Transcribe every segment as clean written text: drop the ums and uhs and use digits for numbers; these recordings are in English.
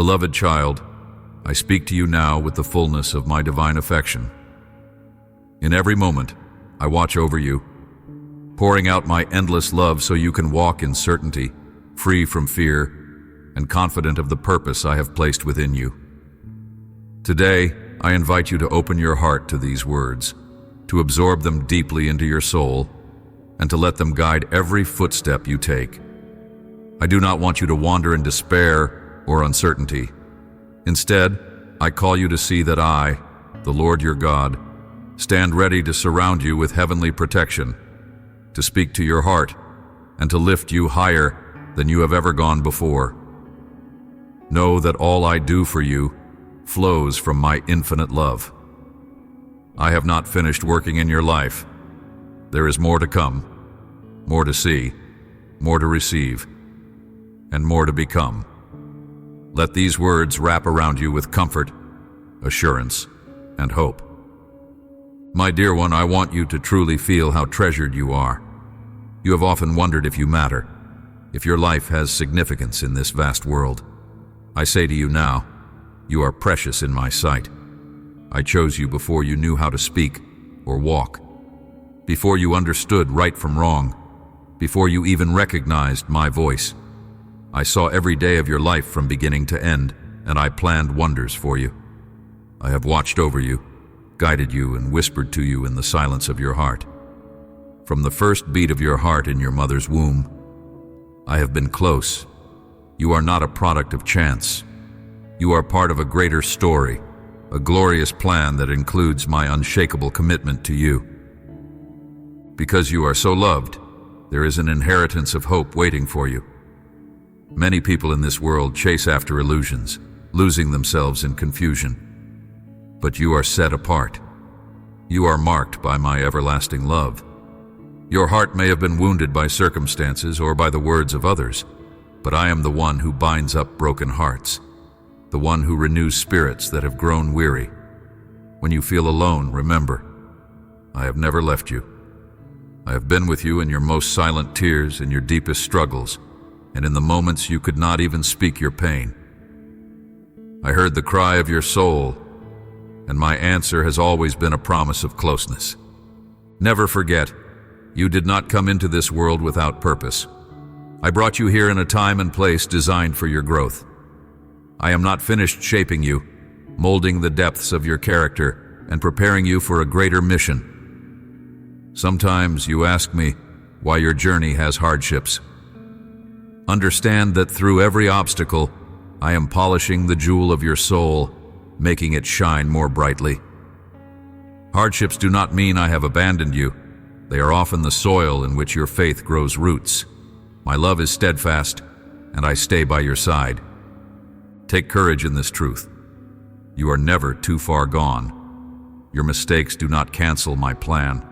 Beloved child, I speak to you now with the fullness of my divine affection. In every moment, I watch over you, pouring out my endless love so you can walk in certainty, free from fear, and confident of the purpose I have placed within you. Today, I invite you to open your heart to these words, to absorb them deeply into your soul, and to let them guide every footstep you take. I do not want you to wander in despair or uncertainty. Instead, I call you to see that I, the Lord your God, stand ready to surround you with heavenly protection, to speak to your heart, and to lift you higher than you have ever gone before. Know that all I do for you flows from my infinite love. I have not finished working in your life. There is more to come, more to see, more to receive, and more to become. Let these words wrap around you with comfort, assurance, and hope. My dear one, I want you to truly feel how treasured you are. You have often wondered if you matter, if your life has significance in this vast world. I say to you now, you are precious in my sight. I chose you before you knew how to speak or walk, before you understood right from wrong, before you even recognized my voice. I saw every day of your life from beginning to end, and I planned wonders for you. I have watched over you, guided you, and whispered to you in the silence of your heart. From the first beat of your heart in your mother's womb, I have been close. You are not a product of chance. You are part of a greater story, a glorious plan that includes my unshakable commitment to you. Because you are so loved, there is an inheritance of hope waiting for you. Many people in this world chase after illusions, losing themselves in confusion. But you are set apart. You are marked by my everlasting love. Your heart may have been wounded by circumstances or by the words of others, but I am the one who binds up broken hearts, the one who renews spirits that have grown weary. When you feel alone, remember, I have never left you. I have been with you in your most silent tears and your deepest struggles, and in the moments you could not even speak your pain. I heard the cry of your soul, and my answer has always been a promise of closeness. Never forget, you did not come into this world without purpose. I brought you here in a time and place designed for your growth. I am not finished shaping you, molding the depths of your character, and preparing you for a greater mission. Sometimes you ask me why your journey has hardships. Understand that through every obstacle, I am polishing the jewel of your soul, making it shine more brightly. Hardships do not mean I have abandoned you. They are often the soil in which your faith grows roots. My love is steadfast, and I stay by your side. Take courage in this truth. You are never too far gone. Your mistakes do not cancel my plan.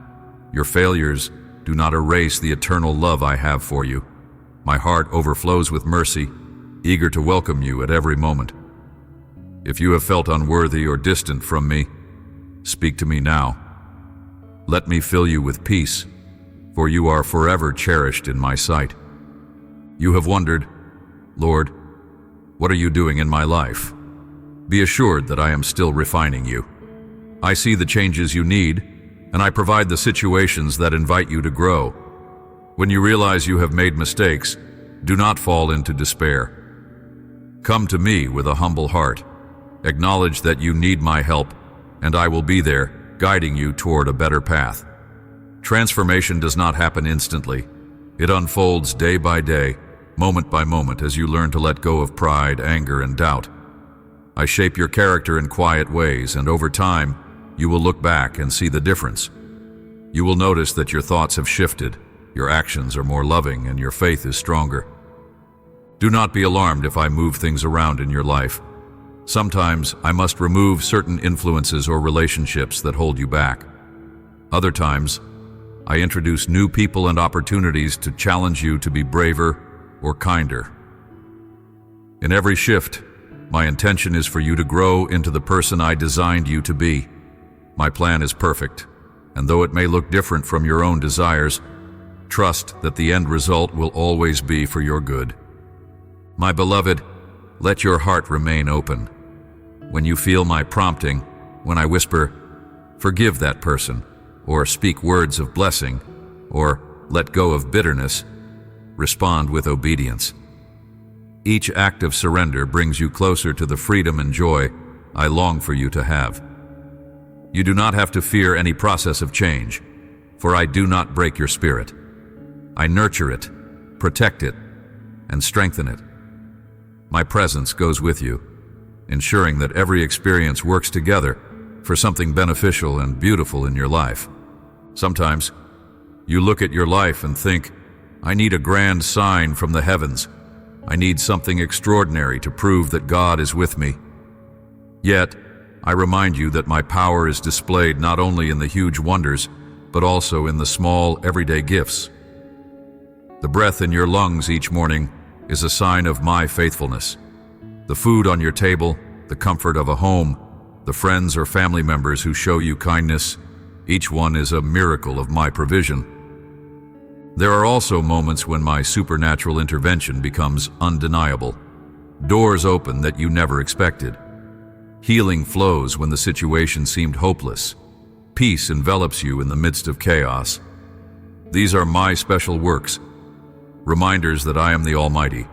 Your failures do not erase the eternal love I have for you. My heart overflows with mercy, eager to welcome you at every moment. If you have felt unworthy or distant from me, speak to me now. Let me fill you with peace, for you are forever cherished in my sight. You have wondered, Lord, what are you doing in my life? Be assured that I am still refining you. I see the changes you need, and I provide the situations that invite you to grow. When you realize you have made mistakes, do not fall into despair. Come to me with a humble heart. Acknowledge that you need my help, and I will be there, guiding you toward a better path. Transformation does not happen instantly. It unfolds day by day, moment by moment, as you learn to let go of pride, anger, and doubt. I shape your character in quiet ways, and over time, you will look back and see the difference. You will notice that your thoughts have shifted, your actions are more loving, and your faith is stronger. Do not be alarmed if I move things around in your life. Sometimes I must remove certain influences or relationships that hold you back. Other times, I introduce new people and opportunities to challenge you to be braver or kinder. In every shift, my intention is for you to grow into the person I designed you to be. My plan is perfect, and though it may look different from your own desires, trust that the end result will always be for your good. My beloved, let your heart remain open. When you feel my prompting, when I whisper, "Forgive that person," or speak words of blessing, or "Let go of bitterness," respond with obedience. Each act of surrender brings you closer to the freedom and joy I long for you to have. You do not have to fear any process of change, for I do not break your spirit. I nurture it, protect it, and strengthen it. My presence goes with you, ensuring that every experience works together for something beneficial and beautiful in your life. Sometimes, you look at your life and think, "I need a grand sign from the heavens. I need something extraordinary to prove that God is with me." Yet, I remind you that my power is displayed not only in the huge wonders, but also in the small, everyday gifts. The breath in your lungs each morning is a sign of my faithfulness. The food on your table, the comfort of a home, the friends or family members who show you kindness, each one is a miracle of my provision. There are also moments when my supernatural intervention becomes undeniable. Doors open that you never expected. Healing flows when the situation seemed hopeless. Peace envelops you in the midst of chaos. These are my special works, reminders that I am the Almighty.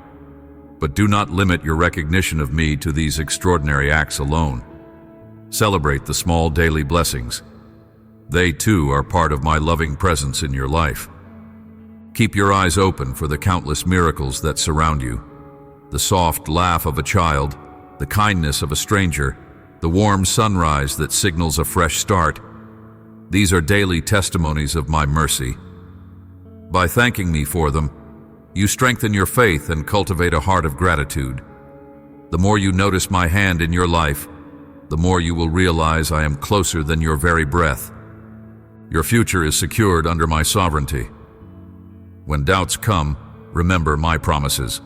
But do not limit your recognition of me to these extraordinary acts alone. Celebrate the small daily blessings. They too are part of my loving presence in your life. Keep your eyes open for the countless miracles that surround you. The soft laugh of a child, the kindness of a stranger, the warm sunrise that signals a fresh start. These are daily testimonies of my mercy. By thanking me for them, you strengthen your faith and cultivate a heart of gratitude. The more you notice my hand in your life, the more you will realize I am closer than your very breath. Your future is secured under my sovereignty. When doubts come, remember my promises.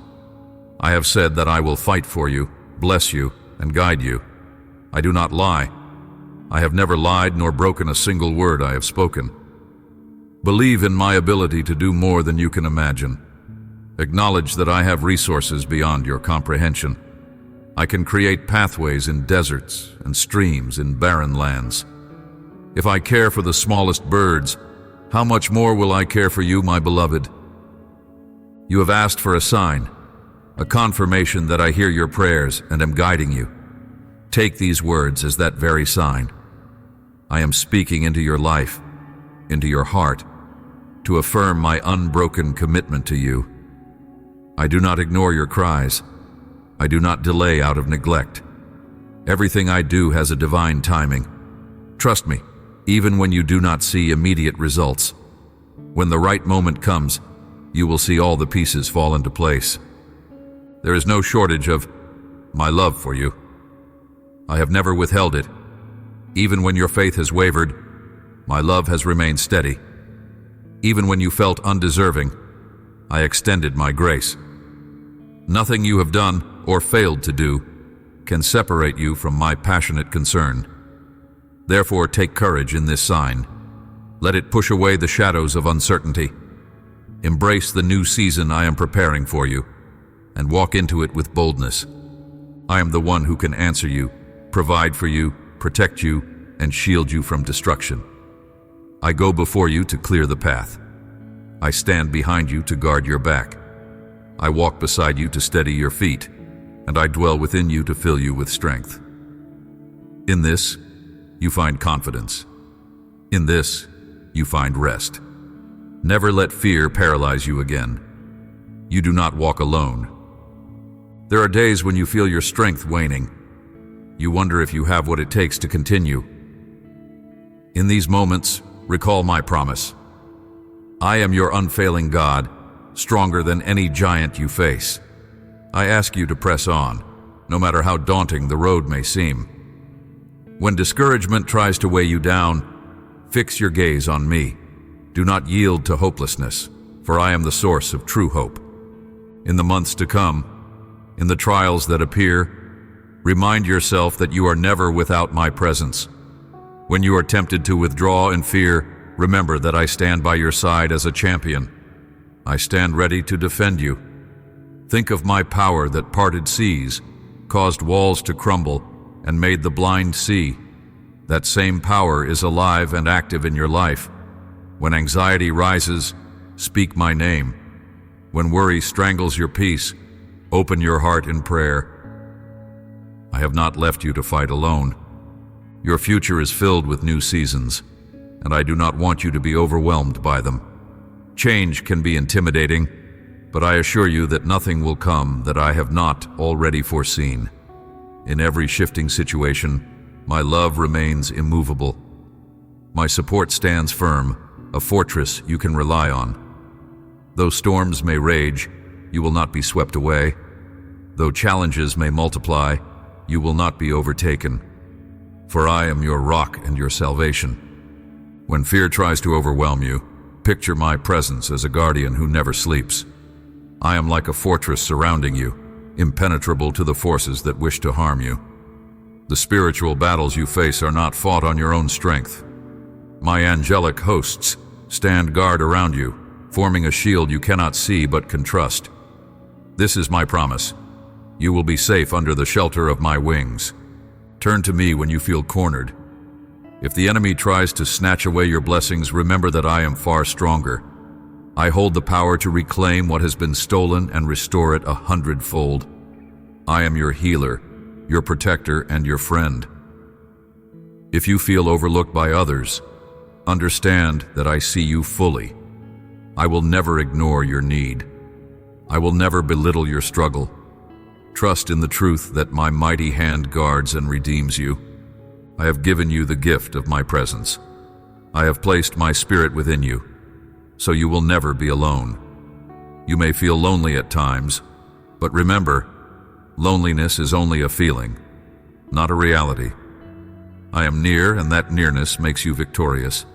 I have said that I will fight for you, bless you, and guide you. I do not lie. I have never lied nor broken a single word I have spoken. Believe in my ability to do more than you can imagine. Acknowledge that I have resources beyond your comprehension. I can create pathways in deserts and streams in barren lands. If I care for the smallest birds, how much more will I care for you, my beloved? You have asked for a sign, a confirmation that I hear your prayers and am guiding you. Take these words as that very sign. I am speaking into your life, into your heart, to affirm my unbroken commitment to you. I do not ignore your cries. I do not delay out of neglect. Everything I do has a divine timing. Trust me, even when you do not see immediate results. When the right moment comes, you will see all the pieces fall into place. There is no shortage of my love for you. I have never withheld it. Even when your faith has wavered, my love has remained steady. Even when you felt undeserving, I extended my grace. Nothing you have done or failed to do can separate you from my passionate concern. Therefore, take courage in this sign. Let it push away the shadows of uncertainty. Embrace the new season I am preparing for you, and walk into it with boldness. I am the one who can answer you, provide for you, protect you, and shield you from destruction. I go before you to clear the path. I stand behind you to guard your back. I walk beside you to steady your feet, and I dwell within you to fill you with strength. In this, you find confidence. In this, you find rest. Never let fear paralyze you again. You do not walk alone. There are days when you feel your strength waning. You wonder if you have what it takes to continue. In these moments, recall my promise. I am your unfailing God, stronger than any giant you face. I ask you to press on, no matter how daunting the road may seem. When discouragement tries to weigh you down, fix your gaze on me. Do not yield to hopelessness, for I am the source of true hope. In the months to come, in the trials that appear, remind yourself that you are never without my presence. When you are tempted to withdraw in fear, remember that I stand by your side as a champion. I stand ready to defend you. Think of my power that parted seas, caused walls to crumble, and made the blind see. That same power is alive and active in your life. When anxiety rises, speak my name. When worry strangles your peace, open your heart in prayer. I have not left you to fight alone. Your future is filled with new seasons, and I do not want you to be overwhelmed by them. Change can be intimidating, but I assure you that nothing will come that I have not already foreseen. In every shifting situation, my love remains immovable. My support stands firm, a fortress you can rely on. Though storms may rage, you will not be swept away. Though challenges may multiply, you will not be overtaken. For I am your rock and your salvation. When fear tries to overwhelm you, picture my presence as a guardian who never sleeps. I am like a fortress surrounding you, impenetrable to the forces that wish to harm you. The spiritual battles you face are not fought on your own strength. My angelic hosts stand guard around you, forming a shield you cannot see but can trust. This is my promise. You will be safe under the shelter of my wings. Turn to me when you feel cornered. If the enemy tries to snatch away your blessings, remember that I am far stronger. I hold the power to reclaim what has been stolen and restore it 100-fold. I am your healer, your protector, and your friend. If you feel overlooked by others, understand that I see you fully. I will never ignore your need. I will never belittle your struggle. Trust in the truth that my mighty hand guards and redeems you. I have given you the gift of my presence. I have placed my spirit within you, so you will never be alone. You may feel lonely at times, but remember, loneliness is only a feeling, not a reality. I am near, and that nearness makes you victorious.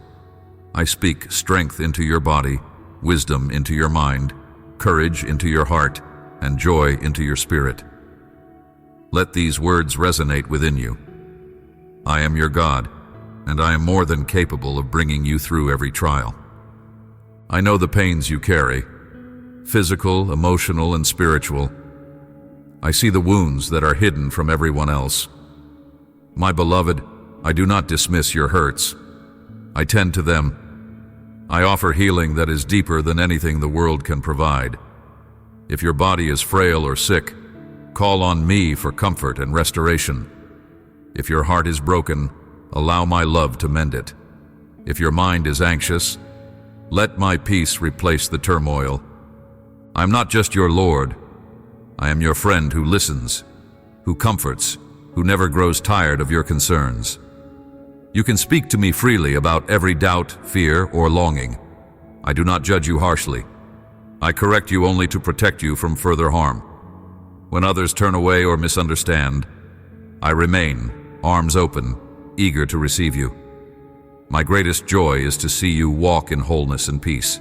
I speak strength into your body, wisdom into your mind, courage into your heart, and joy into your spirit. Let these words resonate within you. I am your God, and I am more than capable of bringing you through every trial. I know the pains you carry, physical, emotional, and spiritual. I see the wounds that are hidden from everyone else. My beloved, I do not dismiss your hurts. I tend to them. I offer healing that is deeper than anything the world can provide. If your body is frail or sick, call on me for comfort and restoration. If your heart is broken, allow my love to mend it. If your mind is anxious, let my peace replace the turmoil. I'm not just your Lord. I am your friend who listens, who comforts, who never grows tired of your concerns. You can speak to me freely about every doubt, fear, or longing. I do not judge you harshly. I correct you only to protect you from further harm. When others turn away or misunderstand, I remain, arms open, eager to receive you. My greatest joy is to see you walk in wholeness and peace.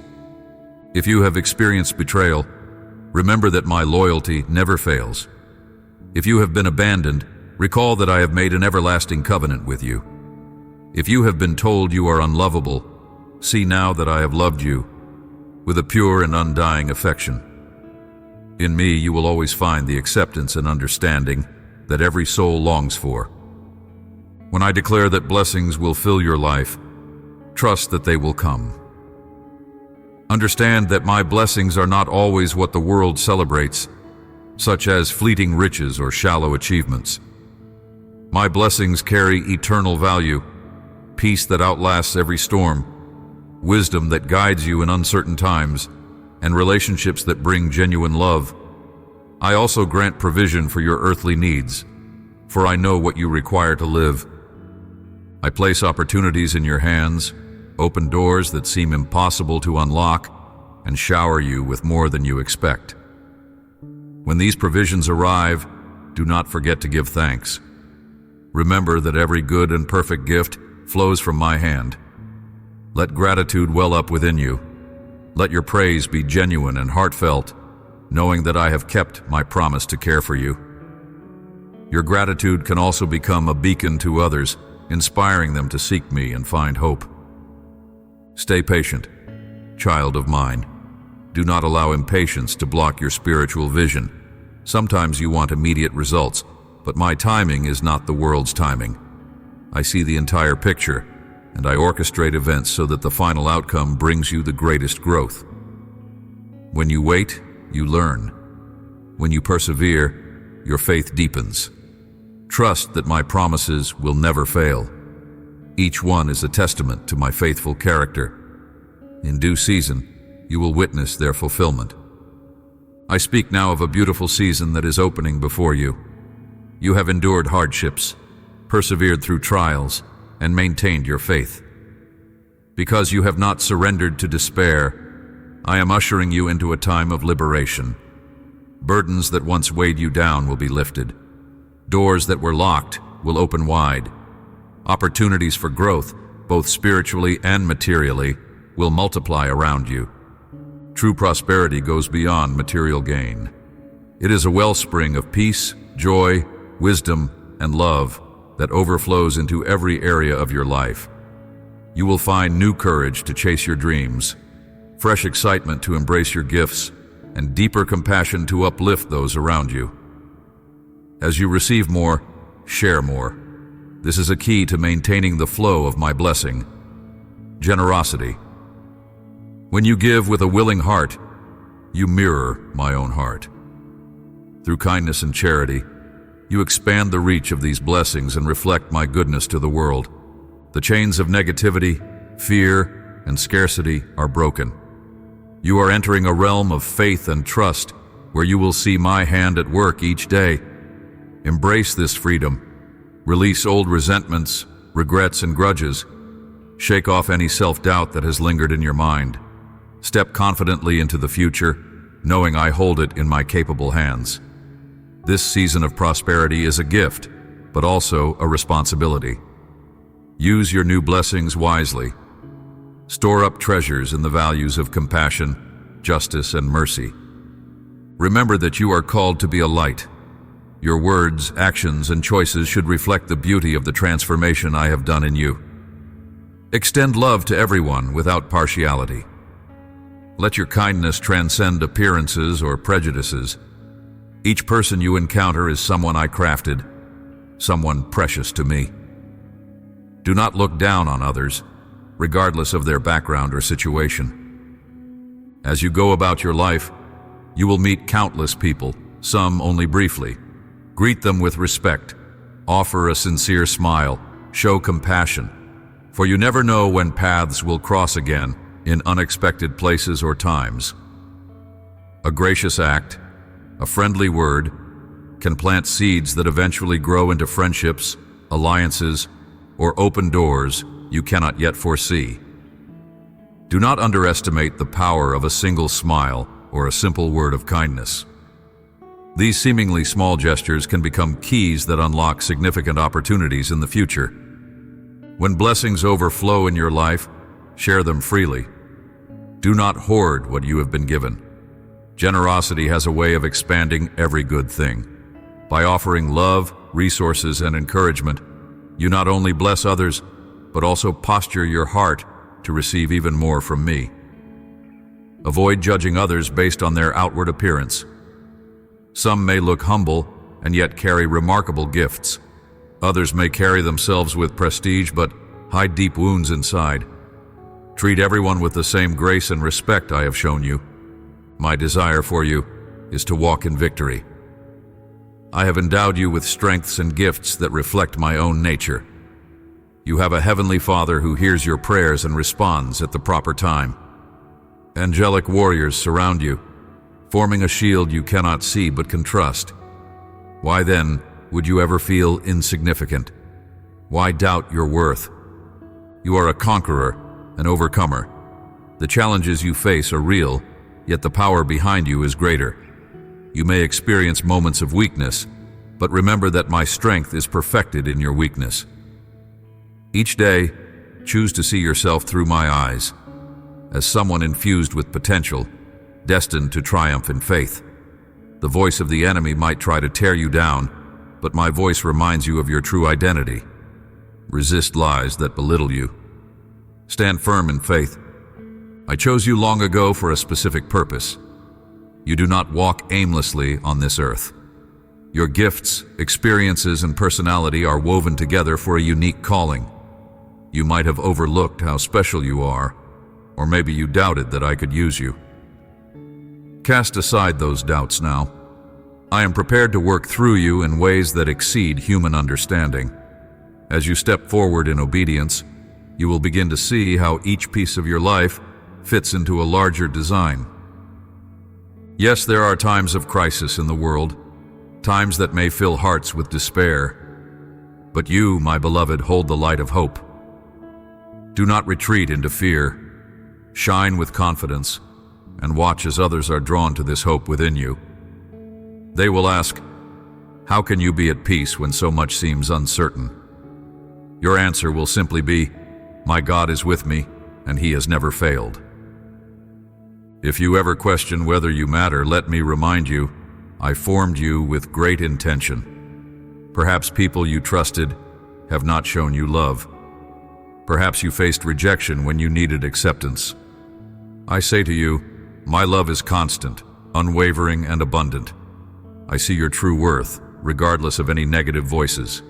If you have experienced betrayal, remember that my loyalty never fails. If you have been abandoned, recall that I have made an everlasting covenant with you. If you have been told you are unlovable, see now that I have loved you with a pure and undying affection. In me, you will always find the acceptance and understanding that every soul longs for. When I declare that blessings will fill your life, trust that they will come. Understand that my blessings are not always what the world celebrates, such as fleeting riches or shallow achievements. My blessings carry eternal value, peace that outlasts every storm, wisdom that guides you in uncertain times, and relationships that bring genuine love. I also grant provision for your earthly needs, for I know what you require to live. I place opportunities in your hands, open doors that seem impossible to unlock, and shower you with more than you expect. When these provisions arrive, do not forget to give thanks. Remember that every good and perfect gift flows from my hand. Let gratitude well up within you. Let your praise be genuine and heartfelt, knowing that I have kept my promise to care for you. Your gratitude can also become a beacon to others, inspiring them to seek me and find hope. Stay patient, child of mine. Do not allow impatience to block your spiritual vision. Sometimes you want immediate results, but my timing is not the world's timing. I see the entire picture, and I orchestrate events so that the final outcome brings you the greatest growth. When you wait, you learn. When you persevere, your faith deepens. Trust that my promises will never fail. Each one is a testament to my faithful character. In due season, you will witness their fulfillment. I speak now of a beautiful season that is opening before you. You have endured hardships, persevered through trials, and maintained your faith. Because you have not surrendered to despair, I am ushering you into a time of liberation. Burdens that once weighed you down will be lifted. Doors that were locked will open wide. Opportunities for growth, both spiritually and materially, will multiply around you. True prosperity goes beyond material gain. It is a wellspring of peace, joy, wisdom, and love that overflows into every area of your life. You will find new courage to chase your dreams, fresh excitement to embrace your gifts, and deeper compassion to uplift those around you. As you receive more, share more. This is a key to maintaining the flow of my blessing. Generosity. When you give with a willing heart, you mirror my own heart. Through kindness and charity, you expand the reach of these blessings and reflect my goodness to the world. The chains of negativity, fear, and scarcity are broken. You are entering a realm of faith and trust where you will see my hand at work each day. Embrace this freedom. Release old resentments, regrets, and grudges. Shake off any self-doubt that has lingered in your mind. Step confidently into the future, knowing I hold it in my capable hands. This season of prosperity is a gift, but also a responsibility. Use your new blessings wisely. Store up treasures in the values of compassion, justice, and mercy. Remember that you are called to be a light. Your words, actions, and choices should reflect the beauty of the transformation I have done in you. Extend love to everyone without partiality. Let your kindness transcend appearances or prejudices. Each person you encounter is someone I crafted, someone precious to me. Do not look down on others, regardless of their background or situation. As you go about your life, you will meet countless people, some only briefly. Greet them with respect, offer a sincere smile, show compassion, for you never know when paths will cross again in unexpected places or times. A gracious act, a friendly word, can plant seeds that eventually grow into friendships, alliances, or open doors you cannot yet foresee. Do not underestimate the power of a single smile or a simple word of kindness. These seemingly small gestures can become keys that unlock significant opportunities in the future. When blessings overflow in your life, share them freely. Do not hoard what you have been given. Generosity has a way of expanding every good thing. By offering love, resources, and encouragement, you not only bless others, but also posture your heart to receive even more from me. Avoid judging others based on their outward appearance. Some may look humble and yet carry remarkable gifts. Others may carry themselves with prestige but hide deep wounds inside. Treat everyone with the same grace and respect I have shown you. My desire for you is to walk in victory. I have endowed you with strengths and gifts that reflect my own nature. You have a heavenly Father who hears your prayers and responds at the proper time. Angelic warriors surround you, forming a shield you cannot see but can trust. Why then would you ever feel insignificant? Why doubt your worth? You are a conqueror, an overcomer. The challenges you face are real, yet the power behind you is greater. You may experience moments of weakness, but remember that my strength is perfected in your weakness. Each day, choose to see yourself through my eyes, as someone infused with potential, destined to triumph in faith. The voice of the enemy might try to tear you down, but my voice reminds you of your true identity. Resist lies that belittle you. Stand firm in faith. I chose you long ago for a specific purpose. You do not walk aimlessly on this earth. Your gifts, experiences, and personality are woven together for a unique calling. You might have overlooked how special you are, or maybe you doubted that I could use you. Cast aside those doubts now. I am prepared to work through you in ways that exceed human understanding. As you step forward in obedience, you will begin to see how each piece of your life fits into a larger design. Yes, there are times of crisis in the world, times that may fill hearts with despair. But you, my beloved, hold the light of hope. Do not retreat into fear. Shine with confidence, and watch as others are drawn to this hope within you. They will ask, "How can you be at peace when so much seems uncertain?" Your answer will simply be, "My God is with me, and He has never failed." If you ever question whether you matter, let me remind you, I formed you with great intention. Perhaps people you trusted have not shown you love. Perhaps you faced rejection when you needed acceptance. I say to you, my love is constant, unwavering, and abundant. I see your true worth, regardless of any negative voices.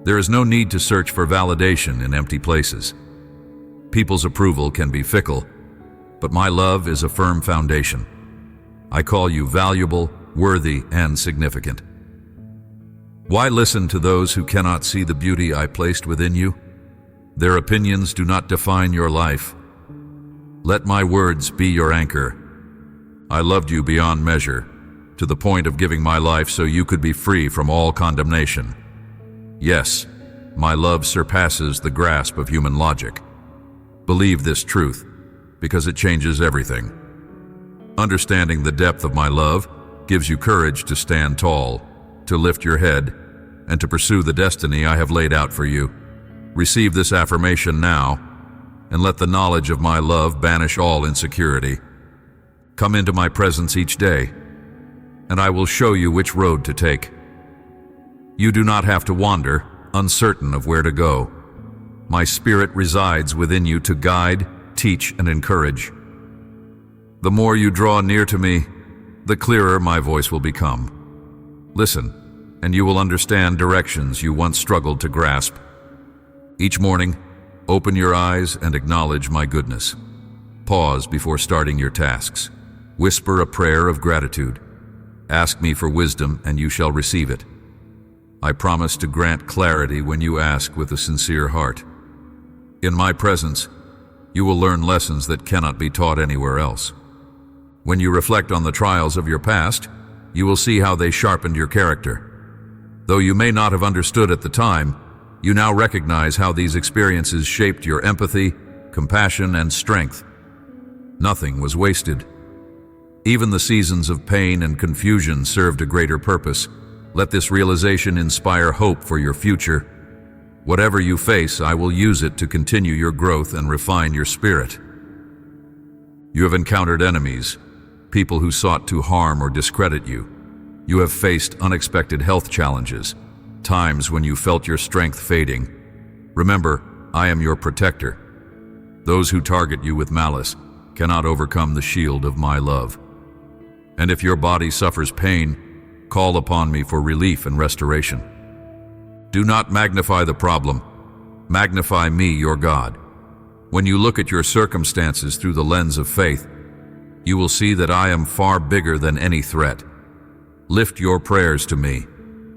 There is no need to search for validation in empty places. People's approval can be fickle, but my love is a firm foundation. I call you valuable, worthy, and significant. Why listen to those who cannot see the beauty I placed within you? Their opinions do not define your life. Let my words be your anchor. I loved you beyond measure, to the point of giving my life so you could be free from all condemnation. Yes, my love surpasses the grasp of human logic. Believe this truth, because it changes everything. Understanding the depth of my love gives you courage to stand tall, to lift your head, and to pursue the destiny I have laid out for you. Receive this affirmation now, and let the knowledge of my love banish all insecurity. Come into my presence each day, and I will show you which road to take. You do not have to wander, uncertain of where to go. My spirit resides within you to guide, teach, and encourage. The more you draw near to me, the clearer my voice will become. Listen, and you will understand directions you once struggled to grasp. Each morning, open your eyes and acknowledge my goodness. Pause before starting your tasks. Whisper a prayer of gratitude. Ask me for wisdom, and you shall receive it. I promise to grant clarity when you ask with a sincere heart. In my presence, you will learn lessons that cannot be taught anywhere else. When you reflect on the trials of your past, you will see how they sharpened your character. Though you may not have understood at the time, you now recognize how these experiences shaped your empathy, compassion, and strength. Nothing was wasted. Even the seasons of pain and confusion served a greater purpose. Let this realization inspire hope for your future. Whatever you face, I will use it to continue your growth and refine your spirit. You have encountered enemies, people who sought to harm or discredit you. You have faced unexpected health challenges, times when you felt your strength fading. Remember, I am your protector. Those who target you with malice cannot overcome the shield of my love. And if your body suffers pain, call upon me for relief and restoration. Do not magnify the problem. Magnify me, your God. When you look at your circumstances through the lens of faith, you will see that I am far bigger than any threat. Lift your prayers to me,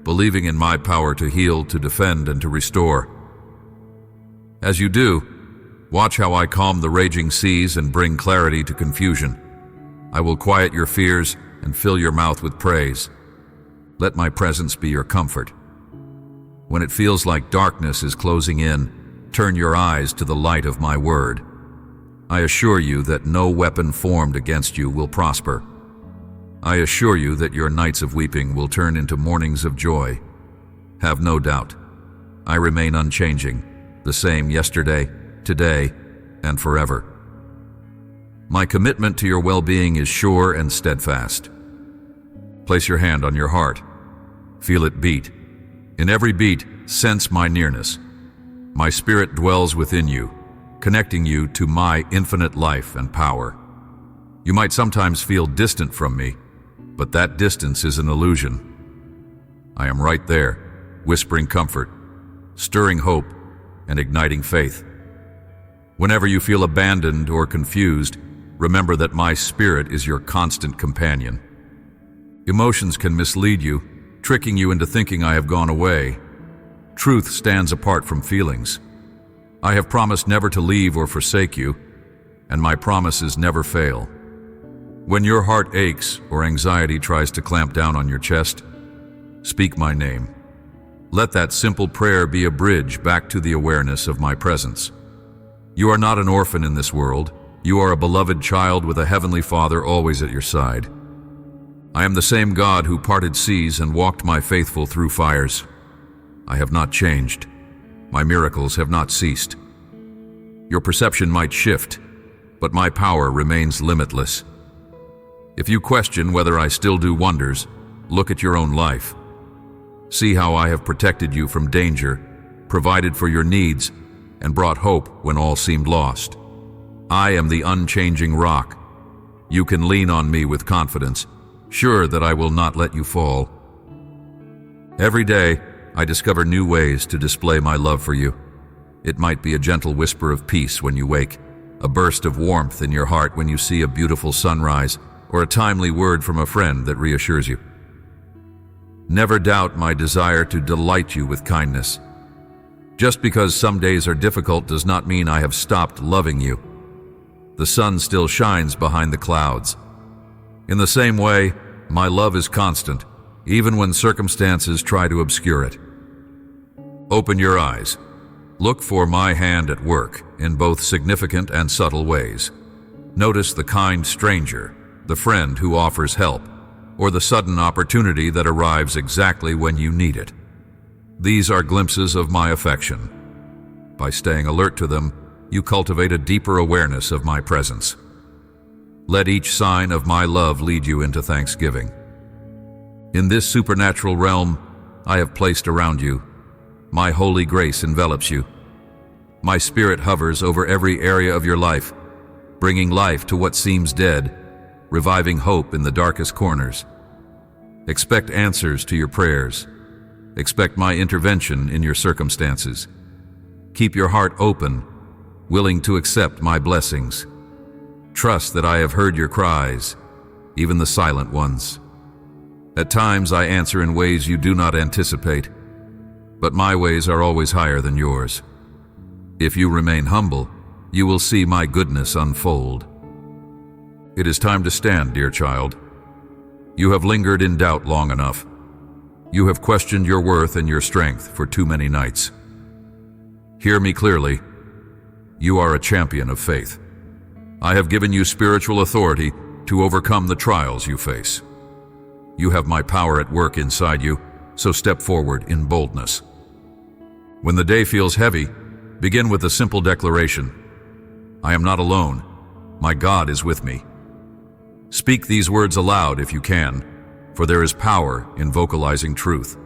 believing in my power to heal, to defend, and to restore. As you do, watch how I calm the raging seas and bring clarity to confusion. I will quiet your fears and fill your mouth with praise. Let my presence be your comfort. When it feels like darkness is closing in, turn your eyes to the light of my word. I assure you that no weapon formed against you will prosper. I assure you that your nights of weeping will turn into mornings of joy. Have no doubt. I remain unchanging, the same yesterday, today, and forever. My commitment to your well-being is sure and steadfast. Place your hand on your heart. Feel it beat. In every beat, sense my nearness. My spirit dwells within you, connecting you to my infinite life and power. You might sometimes feel distant from me, but that distance is an illusion. I am right there, whispering comfort, stirring hope, and igniting faith. Whenever you feel abandoned or confused, remember that my spirit is your constant companion. Emotions can mislead you, tricking you into thinking I have gone away. Truth stands apart from feelings. I have promised never to leave or forsake you, and my promises never fail. When your heart aches or anxiety tries to clamp down on your chest, speak my name. Let that simple prayer be a bridge back to the awareness of my presence. You are not an orphan in this world. You are a beloved child with a heavenly Father always at your side. I am the same God who parted seas and walked my faithful through fires. I have not changed. My miracles have not ceased. Your perception might shift, but my power remains limitless. If you question whether I still do wonders, look at your own life. See how I have protected you from danger, provided for your needs, and brought hope when all seemed lost. I am the unchanging rock. You can lean on me with confidence, sure that I will not let you fall. Every day, I discover new ways to display my love for you. It might be a gentle whisper of peace when you wake, a burst of warmth in your heart when you see a beautiful sunrise, or a timely word from a friend that reassures you. Never doubt my desire to delight you with kindness. Just because some days are difficult does not mean I have stopped loving you. The sun still shines behind the clouds. In the same way, my love is constant, even when circumstances try to obscure it. Open your eyes. Look for my hand at work in both significant and subtle ways. Notice the kind stranger, the friend who offers help, or the sudden opportunity that arrives exactly when you need it. These are glimpses of my affection. By staying alert to them, you cultivate a deeper awareness of my presence. Let each sign of my love lead you into thanksgiving. In this supernatural realm, I have placed around you. My holy grace envelops you. My spirit hovers over every area of your life, bringing life to what seems dead, reviving hope in the darkest corners. Expect answers to your prayers. Expect my intervention in your circumstances. Keep your heart open, willing to accept my blessings. Trust that I have heard your cries, even the silent ones. At times I answer in ways you do not anticipate, but my ways are always higher than yours. If you remain humble, you will see my goodness unfold. It is time to stand, dear child. You have lingered in doubt long enough. You have questioned your worth and your strength for too many nights. Hear me clearly. You are a champion of faith. I have given you spiritual authority to overcome the trials you face. You have my power at work inside you, so step forward in boldness. When the day feels heavy, begin with a simple declaration. I am not alone. My God is with me. Speak these words aloud if you can, for there is power in vocalizing truth.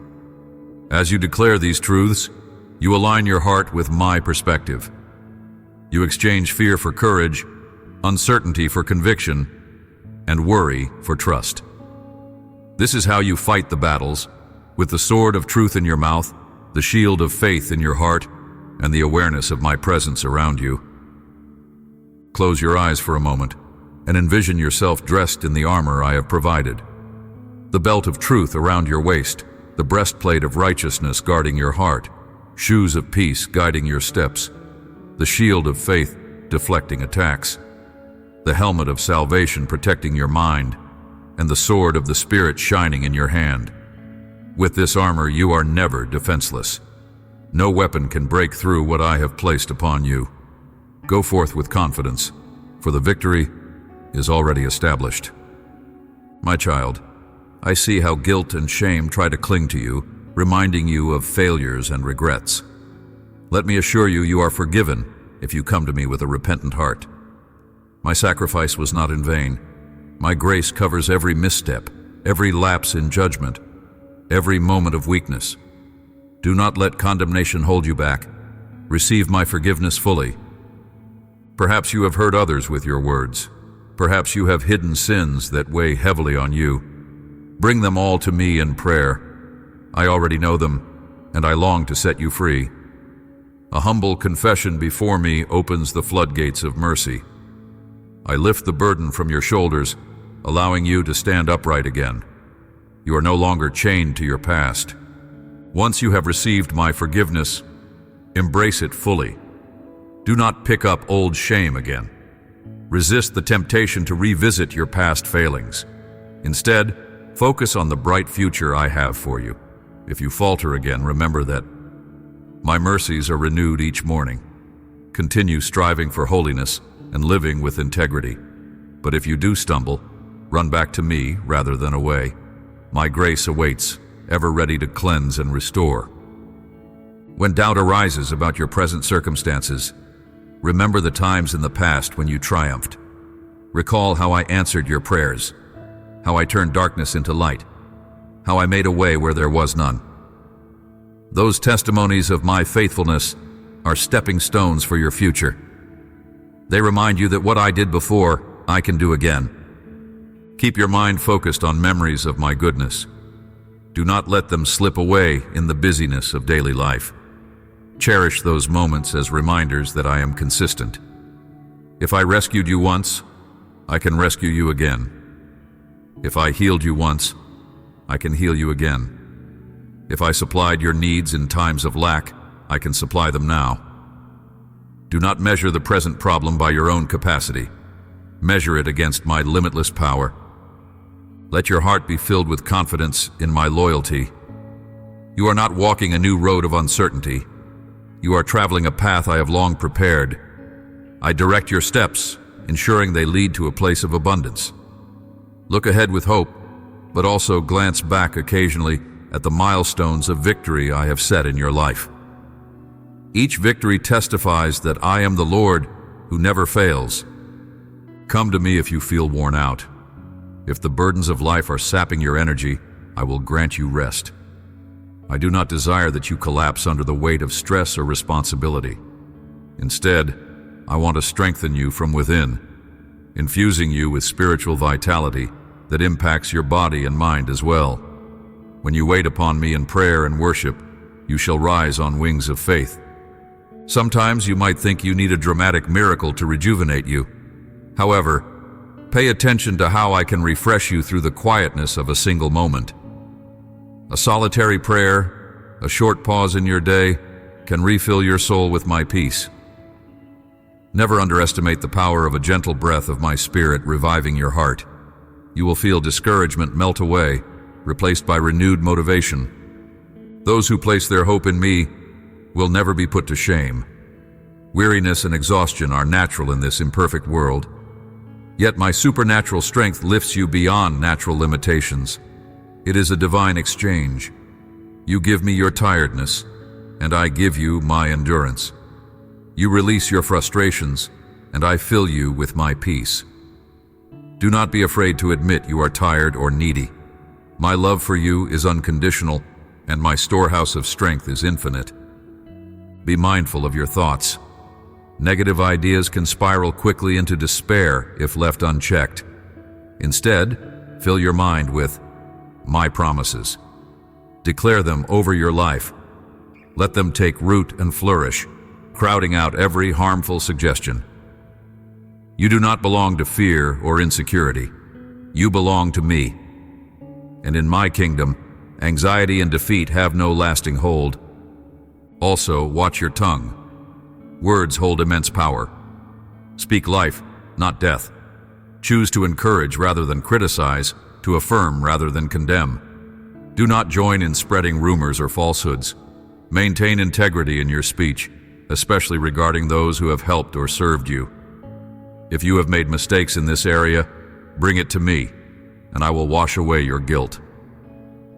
As you declare these truths, you align your heart with my perspective. You exchange fear for courage, uncertainty for conviction, and worry for trust. This is how you fight the battles, with the sword of truth in your mouth, the shield of faith in your heart, and the awareness of my presence around you. Close your eyes for a moment and envision yourself dressed in the armor I have provided. The belt of truth around your waist, the breastplate of righteousness guarding your heart, shoes of peace guiding your steps, the shield of faith deflecting attacks, the helmet of salvation protecting your mind, and the sword of the Spirit shining in your hand. With this armor, you are never defenseless. No weapon can break through what I have placed upon you. Go forth with confidence, for the victory is already established. My child, I see how guilt and shame try to cling to you, reminding you of failures and regrets. Let me assure you, you are forgiven if you come to me with a repentant heart. My sacrifice was not in vain. My grace covers every misstep, every lapse in judgment, every moment of weakness. Do not let condemnation hold you back. Receive my forgiveness fully. Perhaps you have hurt others with your words. Perhaps you have hidden sins that weigh heavily on you. Bring them all to me in prayer. I already know them, and I long to set you free. A humble confession before me opens the floodgates of mercy. I lift the burden from your shoulders, allowing you to stand upright again. You are no longer chained to your past. Once you have received my forgiveness, embrace it fully. Do not pick up old shame again. Resist the temptation to revisit your past failings. Instead, focus on the bright future I have for you. If you falter again, remember that my mercies are renewed each morning. Continue striving for holiness and living with integrity. But if you do stumble, run back to me rather than away. My grace awaits, ever ready to cleanse and restore. When doubt arises about your present circumstances, remember the times in the past when you triumphed. Recall how I answered your prayers, how I turned darkness into light, how I made a way where there was none. Those testimonies of my faithfulness are stepping stones for your future. They remind you that what I did before, I can do again. Keep your mind focused on memories of my goodness. Do not let them slip away in the busyness of daily life. Cherish those moments as reminders that I am consistent. If I rescued you once, I can rescue you again. If I healed you once, I can heal you again. If I supplied your needs in times of lack, I can supply them now. Do not measure the present problem by your own capacity. Measure it against my limitless power. Let your heart be filled with confidence in my loyalty. You are not walking a new road of uncertainty. You are traveling a path I have long prepared. I direct your steps, ensuring they lead to a place of abundance. Look ahead with hope, but also glance back occasionally at the milestones of victory I have set in your life. Each victory testifies that I am the Lord who never fails. Come to me if you feel worn out. If the burdens of life are sapping your energy, I will grant you rest. I do not desire that you collapse under the weight of stress or responsibility. Instead, I want to strengthen you from within, infusing you with spiritual vitality that impacts your body and mind as well. When you wait upon me in prayer and worship, you shall rise on wings of faith. Sometimes you might think you need a dramatic miracle to rejuvenate you. However, pay attention to how I can refresh you through the quietness of a single moment. A solitary prayer, a short pause in your day, can refill your soul with my peace. Never underestimate the power of a gentle breath of my spirit reviving your heart. You will feel discouragement melt away, replaced by renewed motivation. Those who place their hope in me will never be put to shame. Weariness and exhaustion are natural in this imperfect world. Yet my supernatural strength lifts you beyond natural limitations. It is a divine exchange. You give me your tiredness, and I give you my endurance. You release your frustrations, and I fill you with my peace. Do not be afraid to admit you are tired or needy. My love for you is unconditional, and my storehouse of strength is infinite. Be mindful of your thoughts. Negative ideas can spiral quickly into despair if left unchecked. Instead, fill your mind with my promises. Declare them over your life. Let them take root and flourish, crowding out every harmful suggestion. You do not belong to fear or insecurity. You belong to me. And in my kingdom, anxiety and defeat have no lasting hold. Also, watch your tongue. Words hold immense power. Speak life, not death. Choose to encourage rather than criticize, to affirm rather than condemn. Do not join in spreading rumors or falsehoods. Maintain integrity in your speech, especially regarding those who have helped or served you. If you have made mistakes in this area, bring it to me, and I will wash away your guilt.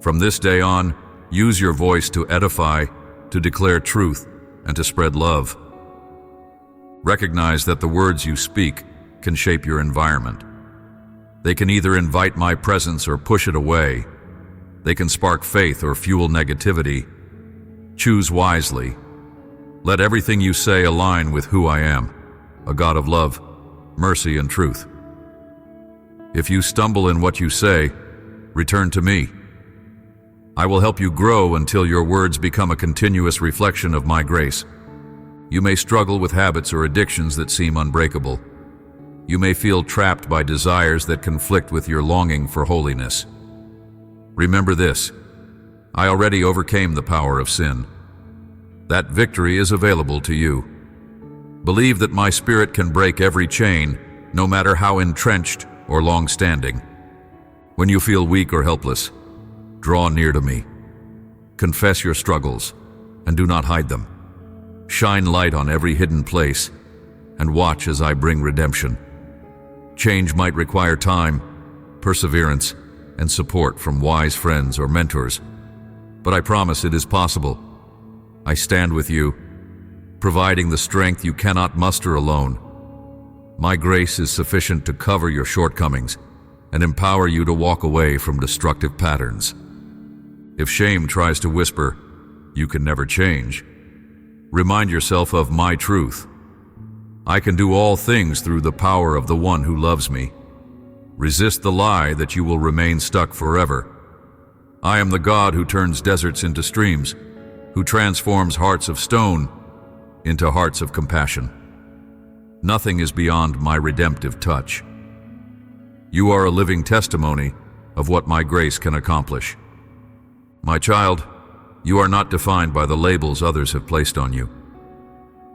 From this day on, use your voice to edify, to declare truth, and to spread love. Recognize that the words you speak can shape your environment. They can either invite my presence or push it away. They can spark faith or fuel negativity. Choose wisely. Let everything you say align with who I am, a God of love, mercy, and truth. If you stumble in what you say, return to me. I will help you grow until your words become a continuous reflection of my grace. You may struggle with habits or addictions that seem unbreakable. You may feel trapped by desires that conflict with your longing for holiness. Remember this: I already overcame the power of sin. That victory is available to you. Believe that my Spirit can break every chain, no matter how entrenched or long-standing. When you feel weak or helpless, draw near to me. Confess your struggles, and do not hide them. Shine light on every hidden place, and watch as I bring redemption. Change might require time, perseverance, and support from wise friends or mentors, but I promise it is possible. I stand with you, providing the strength you cannot muster alone. My grace is sufficient to cover your shortcomings and empower you to walk away from destructive patterns. If shame tries to whisper, "You can never change," remind yourself of my truth. I can do all things through the power of the one who loves me. Resist the lie that you will remain stuck forever. I am the God who turns deserts into streams, who transforms hearts of stone into hearts of compassion. Nothing is beyond my redemptive touch. You are a living testimony of what my grace can accomplish. My child, you are not defined by the labels others have placed on you.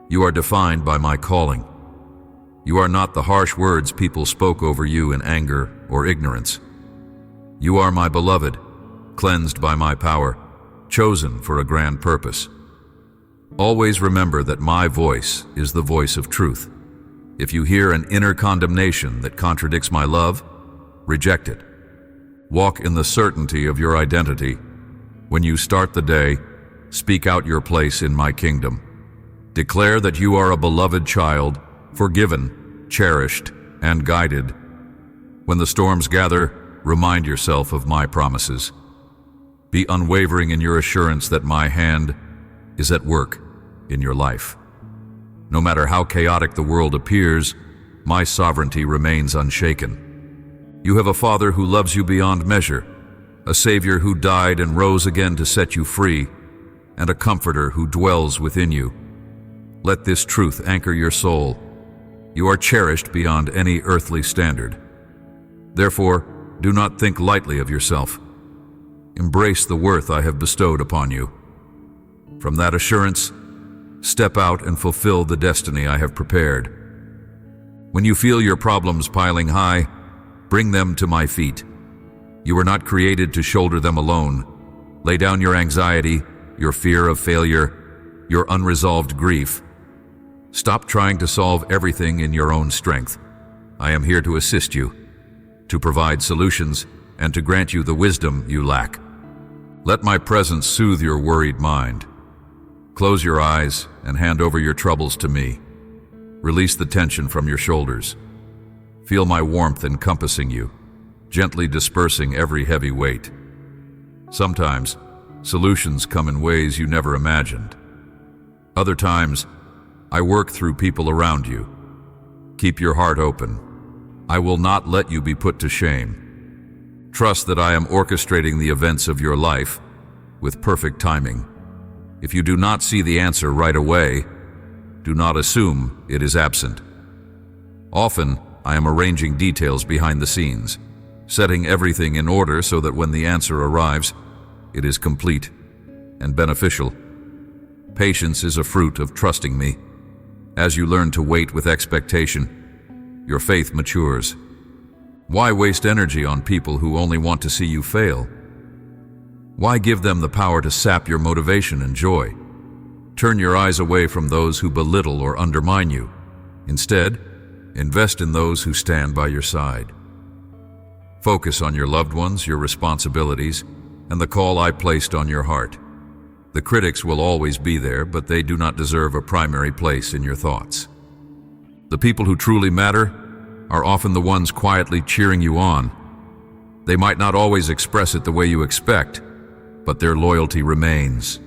You are defined by my calling. You are not the harsh words people spoke over you in anger or ignorance. You are my beloved, cleansed by my power, chosen for a grand purpose. Always remember that my voice is the voice of truth. If you hear an inner condemnation that contradicts my love, reject it. Walk in the certainty of your identity. When you start the day, speak out your place in my kingdom. Declare that you are a beloved child, forgiven, cherished, and guided. When the storms gather, remind yourself of my promises. Be unwavering in your assurance that my hand is at work in your life. No matter how chaotic the world appears, my sovereignty remains unshaken. You have a Father who loves you beyond measure, a Savior who died and rose again to set you free, and a Comforter who dwells within you. Let this truth anchor your soul. You are cherished beyond any earthly standard. Therefore, do not think lightly of yourself. Embrace the worth I have bestowed upon you. From that assurance, step out and fulfill the destiny I have prepared. When you feel your problems piling high, bring them to my feet. You were not created to shoulder them alone. Lay down your anxiety, your fear of failure, your unresolved grief. Stop trying to solve everything in your own strength. I am here to assist you, to provide solutions, and to grant you the wisdom you lack. Let my presence soothe your worried mind. Close your eyes and hand over your troubles to me. Release the tension from your shoulders. Feel my warmth encompassing you, gently dispersing every heavy weight. Sometimes, solutions come in ways you never imagined. Other times, I work through people around you. Keep your heart open. I will not let you be put to shame. Trust that I am orchestrating the events of your life with perfect timing. If you do not see the answer right away, do not assume it is absent. Often, I am arranging details behind the scenes, setting everything in order so that when the answer arrives, it is complete and beneficial. Patience is a fruit of trusting me. As you learn to wait with expectation, your faith matures. Why waste energy on people who only want to see you fail? Why give them the power to sap your motivation and joy? Turn your eyes away from those who belittle or undermine you. Instead, invest in those who stand by your side. Focus on your loved ones, your responsibilities, and the call I placed on your heart. The critics will always be there, but they do not deserve a primary place in your thoughts. The people who truly matter are often the ones quietly cheering you on. They might not always express it the way you expect, but their loyalty remains.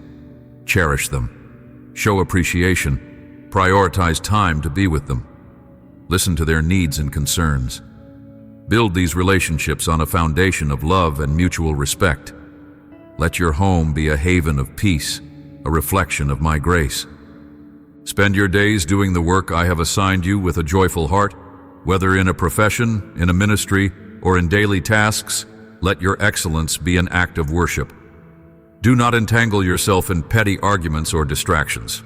Cherish them. Show appreciation. Prioritize time to be with them. Listen to their needs and concerns. Build these relationships on a foundation of love and mutual respect. Let your home be a haven of peace, a reflection of my grace. Spend your days doing the work I have assigned you with a joyful heart, whether in a profession, in a ministry, or in daily tasks. Let your excellence be an act of worship. Do not entangle yourself in petty arguments or distractions.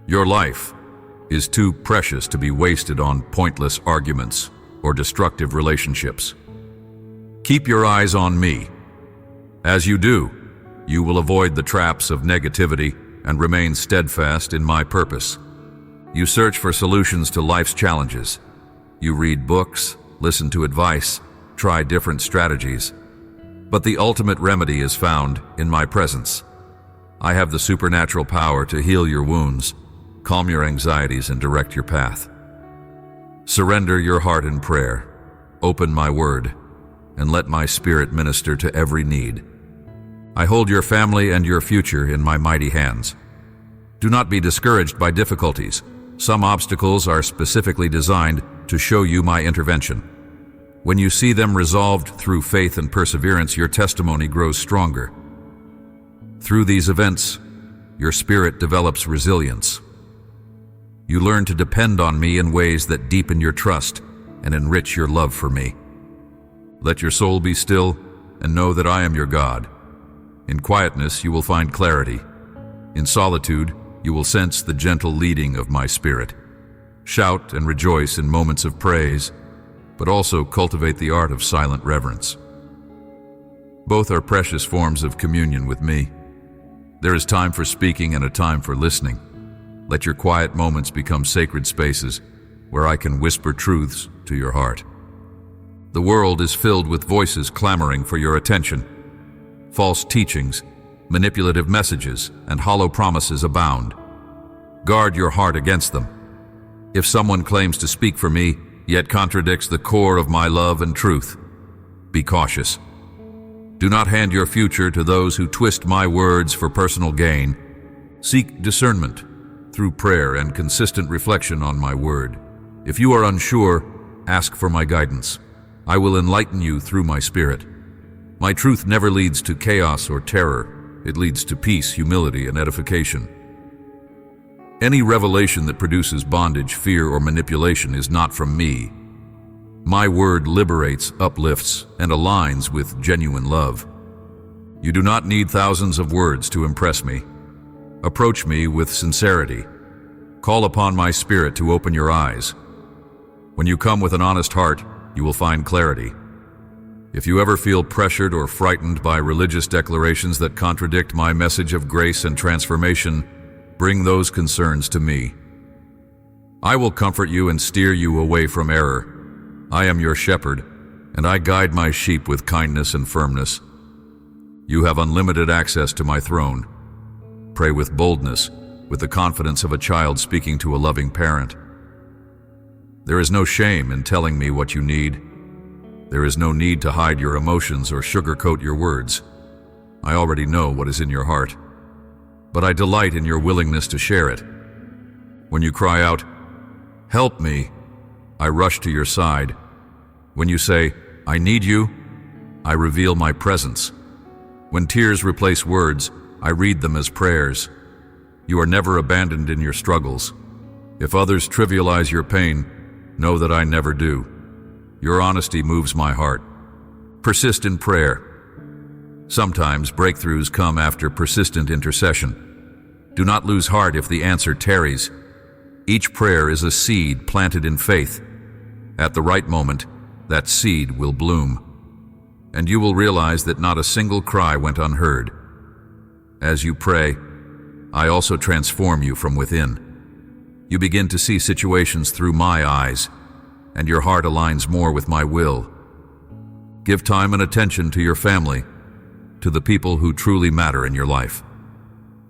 Your life is too precious to be wasted on pointless arguments or destructive relationships. Keep your eyes on me. As you do, you will avoid the traps of negativity and remain steadfast in my purpose. You search for solutions to life's challenges. You read books, listen to advice, try different strategies. But the ultimate remedy is found in my presence. I have the supernatural power to heal your wounds, calm your anxieties, and direct your path. Surrender your heart in prayer. Open my word, and let my spirit minister to every need. I hold your family and your future in my mighty hands. Do not be discouraged by difficulties. Some obstacles are specifically designed to show you my intervention. When you see them resolved through faith and perseverance, your testimony grows stronger. Through these events, your spirit develops resilience. You learn to depend on me in ways that deepen your trust and enrich your love for me. Let your soul be still and know that I am your God. In quietness, you will find clarity. In solitude, you will sense the gentle leading of my spirit. Shout and rejoice in moments of praise, but also cultivate the art of silent reverence. Both are precious forms of communion with me. There is time for speaking and a time for listening. Let your quiet moments become sacred spaces where I can whisper truths to your heart. The world is filled with voices clamoring for your attention. False teachings, manipulative messages, and hollow promises abound. Guard your heart against them. If someone claims to speak for me, yet contradicts the core of my love and truth, be cautious. Do not hand your future to those who twist my words for personal gain. Seek discernment through prayer and consistent reflection on my word. If you are unsure, ask for my guidance. I will enlighten you through my spirit. My truth never leads to chaos or terror. It leads to peace, humility, and edification. Any revelation that produces bondage, fear, or manipulation is not from me. My word liberates, uplifts, and aligns with genuine love. You do not need thousands of words to impress me. Approach me with sincerity. Call upon my spirit to open your eyes. When you come with an honest heart, you will find clarity. If you ever feel pressured or frightened by religious declarations that contradict my message of grace and transformation, bring those concerns to me. I will comfort you and steer you away from error. I am your shepherd, and I guide my sheep with kindness and firmness. You have unlimited access to my throne. Pray with boldness, with the confidence of a child speaking to a loving parent. There is no shame in telling me what you need. There is no need to hide your emotions or sugarcoat your words. I already know what is in your heart, but I delight in your willingness to share it. When you cry out, "Help me," I rush to your side. When you say, "I need you," I reveal my presence. When tears replace words, I read them as prayers. You are never abandoned in your struggles. If others trivialize your pain, know that I never do. Your honesty moves my heart. Persist in prayer. Sometimes breakthroughs come after persistent intercession. Do not lose heart if the answer tarries. Each prayer is a seed planted in faith. At the right moment, that seed will bloom, and you will realize that not a single cry went unheard. As you pray, I also transform you from within. You begin to see situations through my eyes, and your heart aligns more with my will. Give time and attention to your family, to the people who truly matter in your life.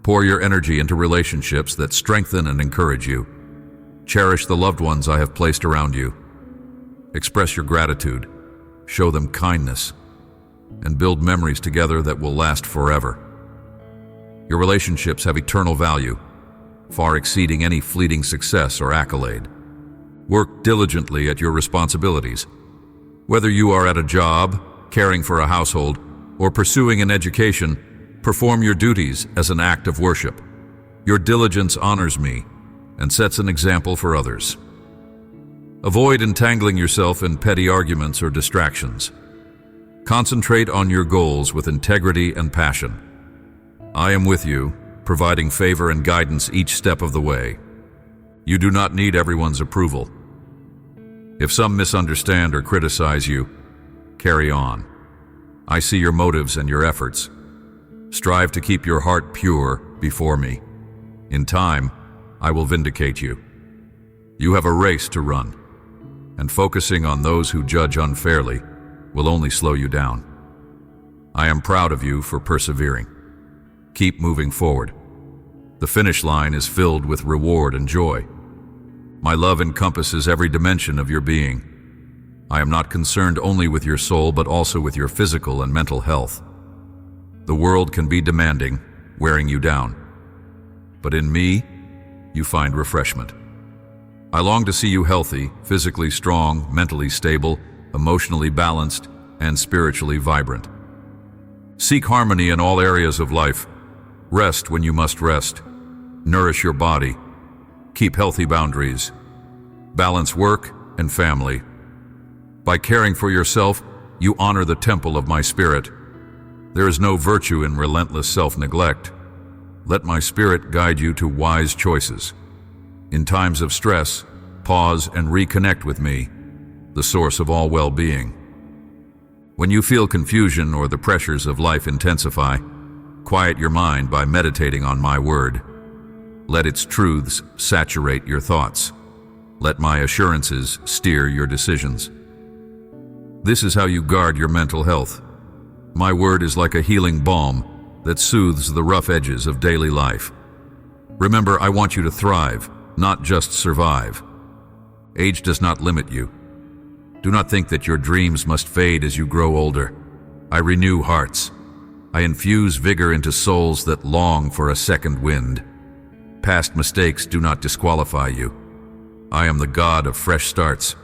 Pour your energy into relationships that strengthen and encourage you. Cherish the loved ones I have placed around you. Express your gratitude, show them kindness, and build memories together that will last forever. Your relationships have eternal value, far exceeding any fleeting success or accolade. Work diligently at your responsibilities. Whether you are at a job, caring for a household, or pursuing an education, perform your duties as an act of worship. Your diligence honors me and sets an example for others. Avoid entangling yourself in petty arguments or distractions. Concentrate on your goals with integrity and passion. I am with you, providing favor and guidance each step of the way. You do not need everyone's approval. If some misunderstand or criticize you, carry on. I see your motives and your efforts. Strive to keep your heart pure before me. In time, I will vindicate you. You have a race to run, and focusing on those who judge unfairly will only slow you down. I am proud of you for persevering. Keep moving forward. The finish line is filled with reward and joy. My love encompasses every dimension of your being. I am not concerned only with your soul, but also with your physical and mental health. The world can be demanding, wearing you down. But in me, you find refreshment. I long to see you healthy, physically strong, mentally stable, emotionally balanced, and spiritually vibrant. Seek harmony in all areas of life. Rest when you must rest. Nourish your body. Keep healthy boundaries. Balance work and family. By caring for yourself, you honor the temple of my spirit. There is no virtue in relentless self-neglect. Let my spirit guide you to wise choices. In times of stress, pause and reconnect with me, the source of all well-being. When you feel confusion or the pressures of life intensify, quiet your mind by meditating on my word. Let its truths saturate your thoughts. Let my assurances steer your decisions. This is how you guard your mental health. My word is like a healing balm that soothes the rough edges of daily life. Remember, I want you to thrive, not just survive. Age does not limit you. Do not think that your dreams must fade as you grow older. I renew hearts. I infuse vigor into souls that long for a second wind. Past mistakes do not disqualify you. I am the God of fresh starts.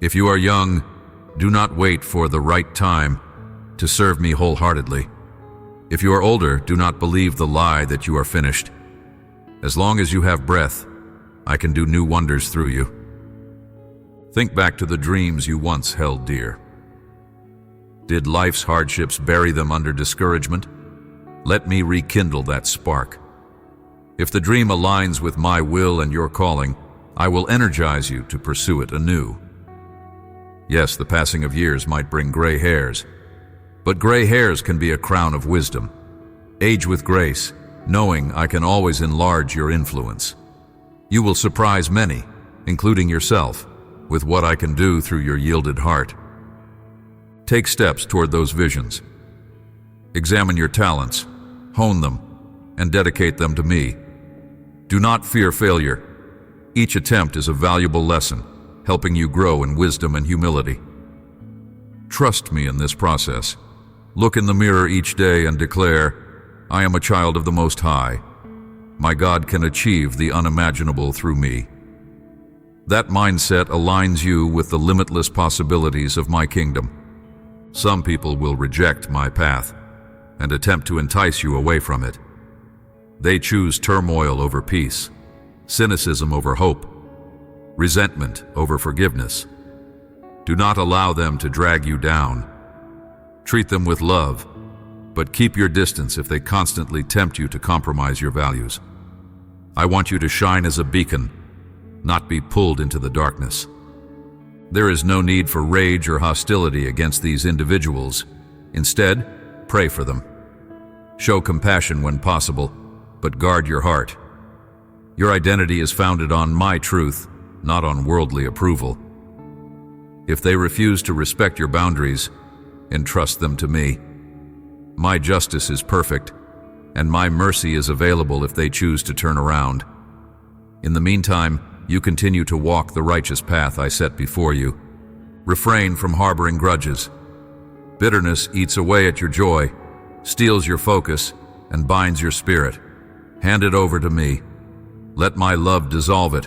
If you are young, do not wait for the right time to serve me wholeheartedly. If you are older, do not believe the lie that you are finished. As long as you have breath, I can do new wonders through you. Think back to the dreams you once held dear. Did life's hardships bury them under discouragement? Let me rekindle that spark. If the dream aligns with my will and your calling, I will energize you to pursue it anew. Yes, the passing of years might bring gray hairs, but gray hairs can be a crown of wisdom. Age with grace, knowing I can always enlarge your influence. You will surprise many, including yourself, with what I can do through your yielded heart. Take steps toward those visions. Examine your talents, hone them, and dedicate them to me. Do not fear failure. Each attempt is a valuable lesson, helping you grow in wisdom and humility. Trust me in this process. Look in the mirror each day and declare, I am a child of the Most High. My God can achieve the unimaginable through me. That mindset aligns you with the limitless possibilities of my kingdom. Some people will reject my path and attempt to entice you away from it. They choose turmoil over peace, cynicism over hope, resentment over forgiveness. Do not allow them to drag you down. Treat them with love, but keep your distance if they constantly tempt you to compromise your values. I want you to shine as a beacon, not be pulled into the darkness. There is no need for rage or hostility against these individuals. Instead, pray for them. Show compassion when possible, but guard your heart. Your identity is founded on my truth, not on worldly approval. If they refuse to respect your boundaries, entrust them to me. My justice is perfect, and my mercy is available if they choose to turn around. In the meantime, you continue to walk the righteous path I set before you. Refrain from harboring grudges. Bitterness eats away at your joy, steals your focus, and binds your spirit. Hand it over to me. Let my love dissolve it.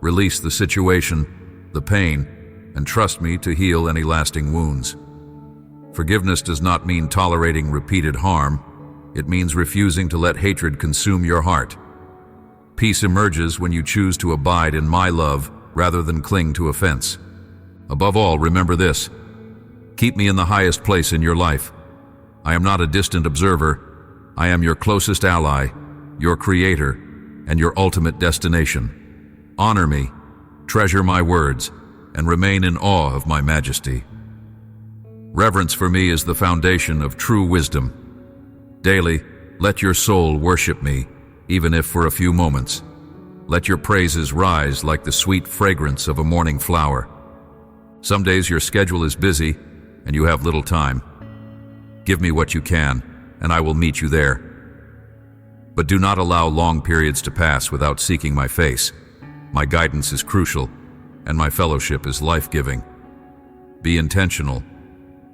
Release the situation, the pain, and trust me to heal any lasting wounds. Forgiveness does not mean tolerating repeated harm. It means refusing to let hatred consume your heart. Peace emerges when you choose to abide in my love rather than cling to offense. Above all, remember this: keep me in the highest place in your life. I am not a distant observer. I am your closest ally, your creator, and your ultimate destination. Honor me, treasure my words, and remain in awe of my majesty. Reverence for me is the foundation of true wisdom. Daily, let your soul worship me, even if for a few moments. Let your praises rise like the sweet fragrance of a morning flower. Some days your schedule is busy and you have little time. Give me what you can, and I will meet you there. But do not allow long periods to pass without seeking my face. My guidance is crucial, and my fellowship is life-giving. Be intentional.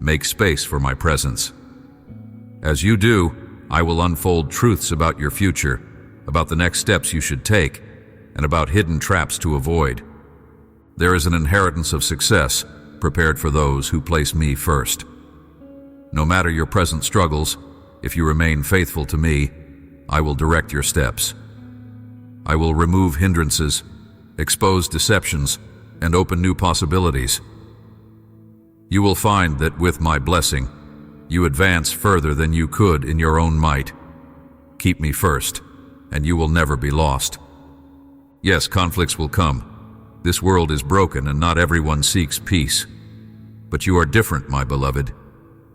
Make space for my presence. As you do, I will unfold truths about your future, about the next steps you should take, and about hidden traps to avoid. There is an inheritance of success prepared for those who place me first. No matter your present struggles, if you remain faithful to me, I will direct your steps. I will remove hindrances, expose deceptions, and open new possibilities. You will find that with my blessing, you advance further than you could in your own might. Keep me first, and you will never be lost. Yes, conflicts will come. This world is broken and not everyone seeks peace. But you are different, my beloved.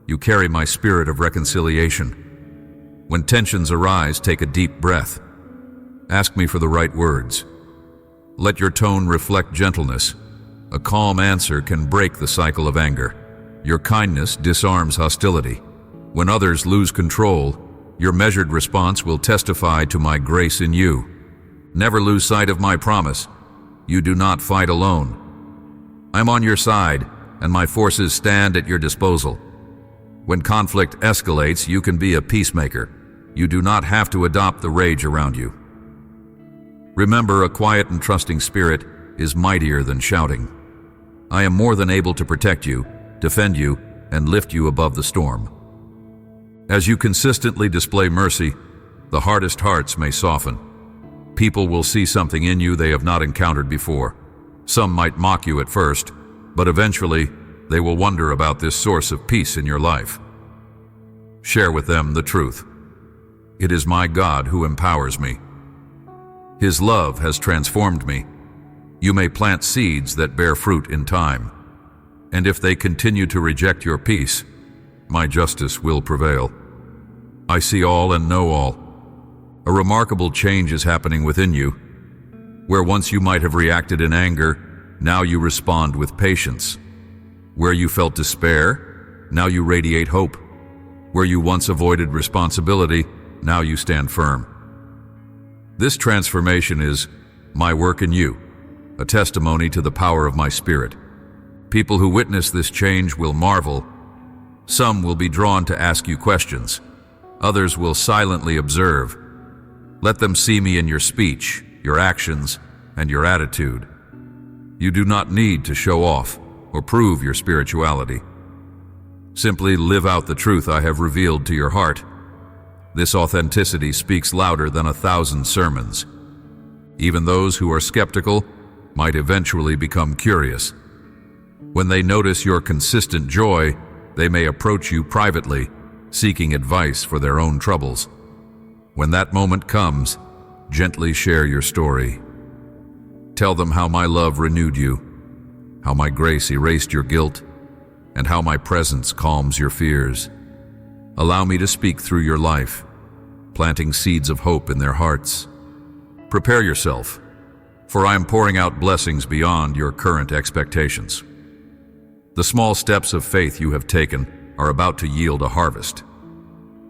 You carry my spirit of reconciliation. When tensions arise, take a deep breath. Ask me for the right words. Let your tone reflect gentleness. A calm answer can break the cycle of anger. Your kindness disarms hostility. When others lose control, your measured response will testify to my grace in you. Never lose sight of my promise. You do not fight alone. I'm on your side, and my forces stand at your disposal. When conflict escalates, you can be a peacemaker. You do not have to adopt the rage around you. Remember, a quiet and trusting spirit is mightier than shouting. I am more than able to protect you, defend you, and lift you above the storm. As you consistently display mercy, the hardest hearts may soften. People will see something in you they have not encountered before. Some might mock you at first, but eventually they will wonder about this source of peace in your life. Share with them the truth. It is my God who empowers me. His love has transformed me. You may plant seeds that bear fruit in time. And if they continue to reject your peace, my justice will prevail. I see all and know all. A remarkable change is happening within you. Where once you might have reacted in anger, now you respond with patience. Where you felt despair, now you radiate hope. Where you once avoided responsibility, now you stand firm. This transformation is my work in you, a testimony to the power of my spirit. People who witness this change will marvel. Some will be drawn to ask you questions. Others will silently observe. Let them see me in your speech, your actions, and your attitude. You do not need to show off or prove your spirituality. Simply live out the truth I have revealed to your heart. This authenticity speaks louder than 1,000 sermons. Even those who are skeptical might eventually become curious. When they notice your consistent joy, they may approach you privately, seeking advice for their own troubles. When that moment comes, gently share your story. Tell them how my love renewed you, how my grace erased your guilt, and how my presence calms your fears. Allow me to speak through your life, planting seeds of hope in their hearts. Prepare yourself, for I am pouring out blessings beyond your current expectations. The small steps of faith you have taken are about to yield a harvest.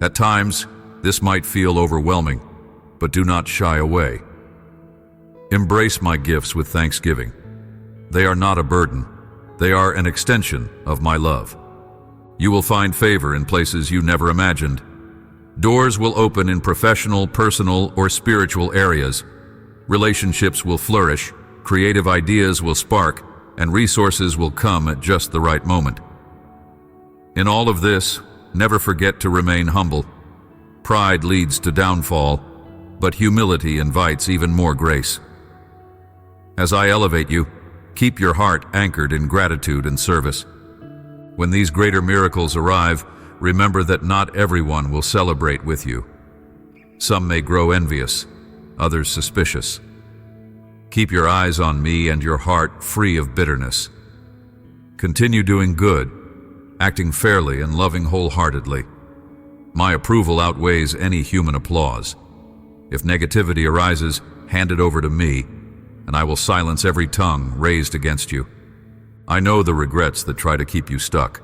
At times, this might feel overwhelming, but do not shy away. Embrace my gifts with thanksgiving. They are not a burden. They are an extension of my love. You will find favor in places you never imagined. Doors will open in professional, personal, or spiritual areas. Relationships will flourish, creative ideas will spark, and resources will come at just the right moment. In all of this, never forget to remain humble. Pride leads to downfall, but humility invites even more grace. As I elevate you, keep your heart anchored in gratitude and service. When these greater miracles arrive, remember that not everyone will celebrate with you. Some may grow envious, others suspicious. Keep your eyes on me and your heart free of bitterness. Continue doing good, acting fairly and loving wholeheartedly. My approval outweighs any human applause. If negativity arises, hand it over to me, and I will silence every tongue raised against you. I know the regrets that try to keep you stuck.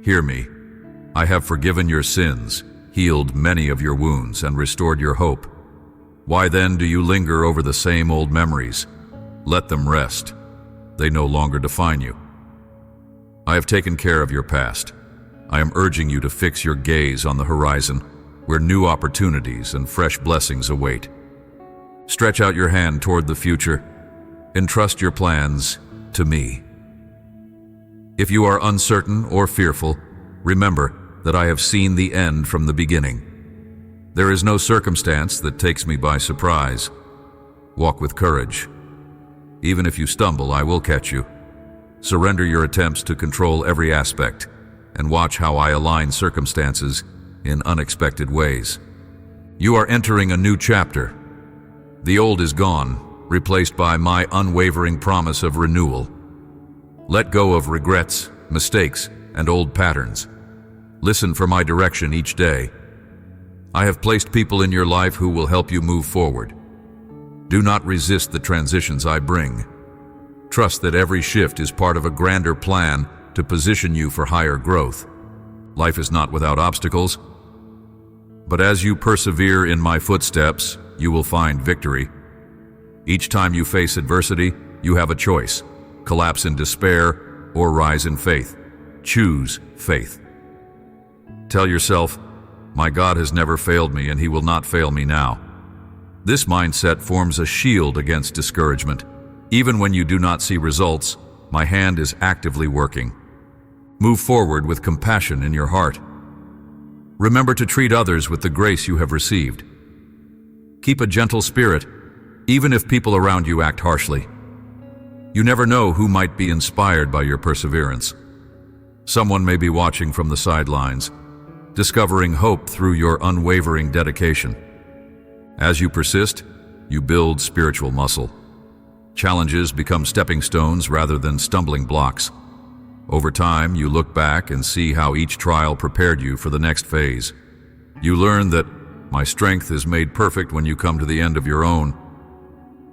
Hear me. I have forgiven your sins, healed many of your wounds, and restored your hope. Why then do you linger over the same old memories? Let them rest. They no longer define you. I have taken care of your past. I am urging you to fix your gaze on the horizon, where new opportunities and fresh blessings await. Stretch out your hand toward the future. Entrust your plans to me. If you are uncertain or fearful, remember that I have seen the end from the beginning. There is no circumstance that takes me by surprise. Walk with courage. Even if you stumble, I will catch you. Surrender your attempts to control every aspect, and watch how I align circumstances in unexpected ways. You are entering a new chapter. The old is gone, replaced by my unwavering promise of renewal. Let go of regrets, mistakes, and old patterns. Listen for my direction each day. I have placed people in your life who will help you move forward. Do not resist the transitions I bring. Trust that every shift is part of a grander plan to position you for higher growth. Life is not without obstacles, but as you persevere in my footsteps, you will find victory. Each time you face adversity, you have a choice: collapse in despair or rise in faith. Choose faith. Tell yourself, my God has never failed me and he will not fail me now. This mindset forms a shield against discouragement. Even when you do not see results, my hand is actively working. Move forward with compassion in your heart. Remember to treat others with the grace you have received. Keep a gentle spirit, even if people around you act harshly. You never know who might be inspired by your perseverance. Someone may be watching from the sidelines, discovering hope through your unwavering dedication. As you persist, you build spiritual muscle. Challenges become stepping stones rather than stumbling blocks. Over time, you look back and see how each trial prepared you for the next phase. You learn that my strength is made perfect when you come to the end of your own.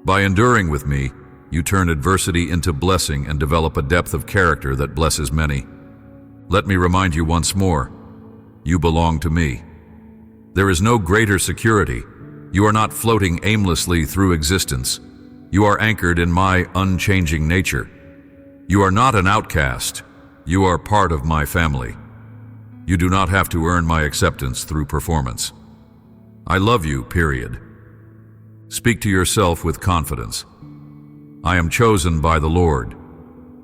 By enduring with me, you turn adversity into blessing and develop a depth of character that blesses many. Let me remind you once more, you belong to me. There is no greater security. You are not floating aimlessly through existence. You are anchored in my unchanging nature. You are not an outcast. You are part of my family. You do not have to earn my acceptance through performance. I love you, period. Speak to yourself with confidence. I am chosen by the Lord.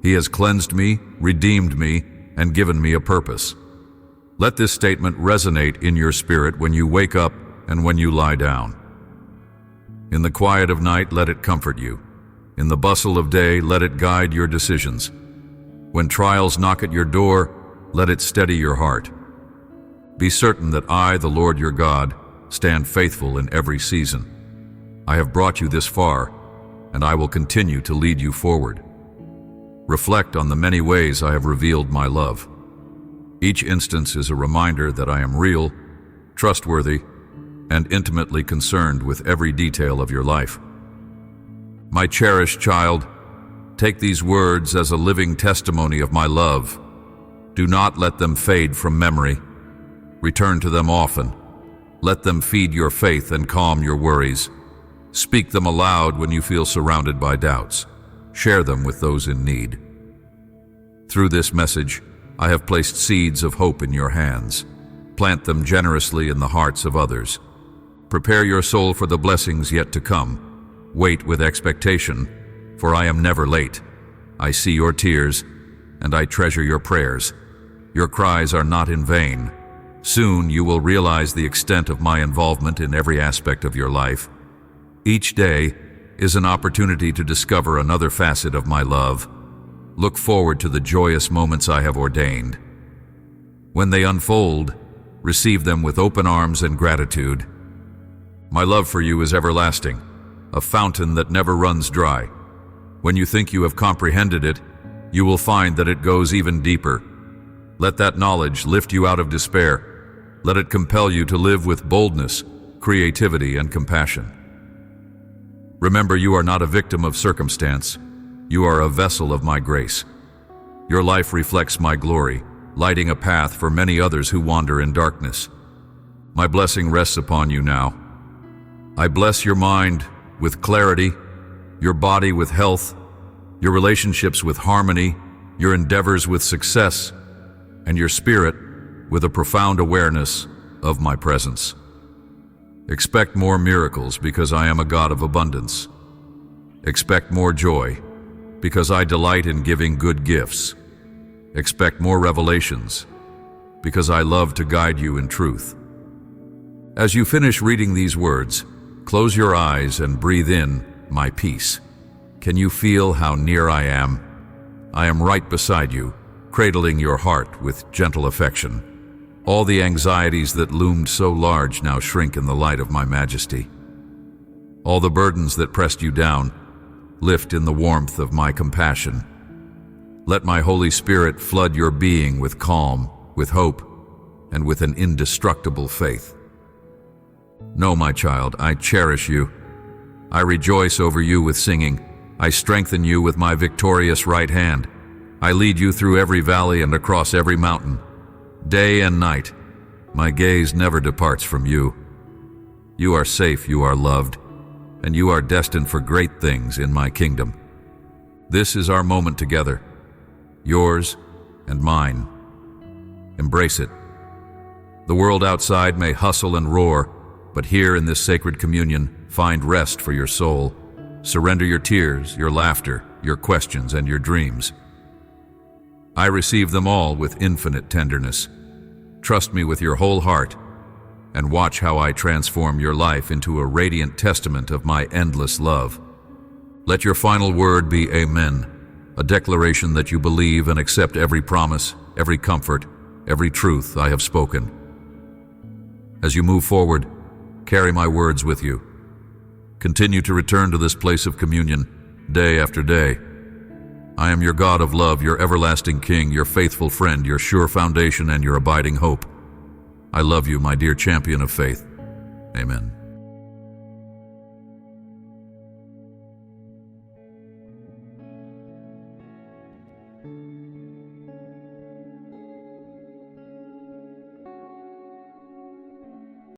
He has cleansed me, redeemed me, and given me a purpose. Let this statement resonate in your spirit when you wake up and when you lie down. In the quiet of night, let it comfort you. In the bustle of day, let it guide your decisions. When trials knock at your door, let it steady your heart. Be certain that I, the Lord your God, stand faithful in every season. I have brought you this far, and I will continue to lead you forward. Reflect on the many ways I have revealed my love. Each instance is a reminder that I am real, trustworthy, and intimately concerned with every detail of your life. My cherished child, take these words as a living testimony of my love. Do not let them fade from memory. Return to them often. Let them feed your faith and calm your worries. Speak them aloud when you feel surrounded by doubts. Share them with those in need. Through this message, I have placed seeds of hope in your hands. Plant them generously in the hearts of others. Prepare your soul for the blessings yet to come. Wait with expectation, for I am never late. I see your tears, and I treasure your prayers. Your cries are not in vain. Soon you will realize the extent of my involvement in every aspect of your life. Each day is an opportunity to discover another facet of my love. Look forward to the joyous moments I have ordained. When they unfold, receive them with open arms and gratitude. My love for you is everlasting, a fountain that never runs dry. When you think you have comprehended it, you will find that it goes even deeper. Let that knowledge lift you out of despair. Let it compel you to live with boldness, creativity, and compassion. Remember, you are not a victim of circumstance. You are a vessel of my grace. Your life reflects my glory, lighting a path for many others who wander in darkness. My blessing rests upon you now. I bless your mind with clarity, your body with health, your relationships with harmony, your endeavors with success, and your spirit with a profound awareness of my presence. Expect more miracles because I am a God of abundance. Expect more joy because I delight in giving good gifts. Expect more revelations because I love to guide you in truth. As you finish reading these words, close your eyes and breathe in my peace. Can you feel how near I am? I am right beside you, cradling your heart with gentle affection. All the anxieties that loomed so large now shrink in the light of my majesty. All the burdens that pressed you down lift in the warmth of my compassion. Let my Holy Spirit flood your being with calm, with hope, and with an indestructible faith. Know, my child, I cherish you. I rejoice over you with singing. I strengthen you with my victorious right hand. I lead you through every valley and across every mountain. Day and night, my gaze never departs from you. You are safe, you are loved, and you are destined for great things in my kingdom. This is our moment together, yours and mine. Embrace it. The world outside may hustle and roar, but here in this sacred communion, find rest for your soul. Surrender your tears, your laughter, your questions, and your dreams. I receive them all with infinite tenderness. Trust me with your whole heart, and watch how I transform your life into a radiant testament of my endless love. Let your final word be Amen, a declaration that you believe and accept every promise, every comfort, every truth I have spoken. As you move forward, carry my words with you. Continue to return to this place of communion day after day. I am your God of love, your everlasting King, your faithful friend, your sure foundation, and your abiding hope. I love you, my dear champion of faith. Amen.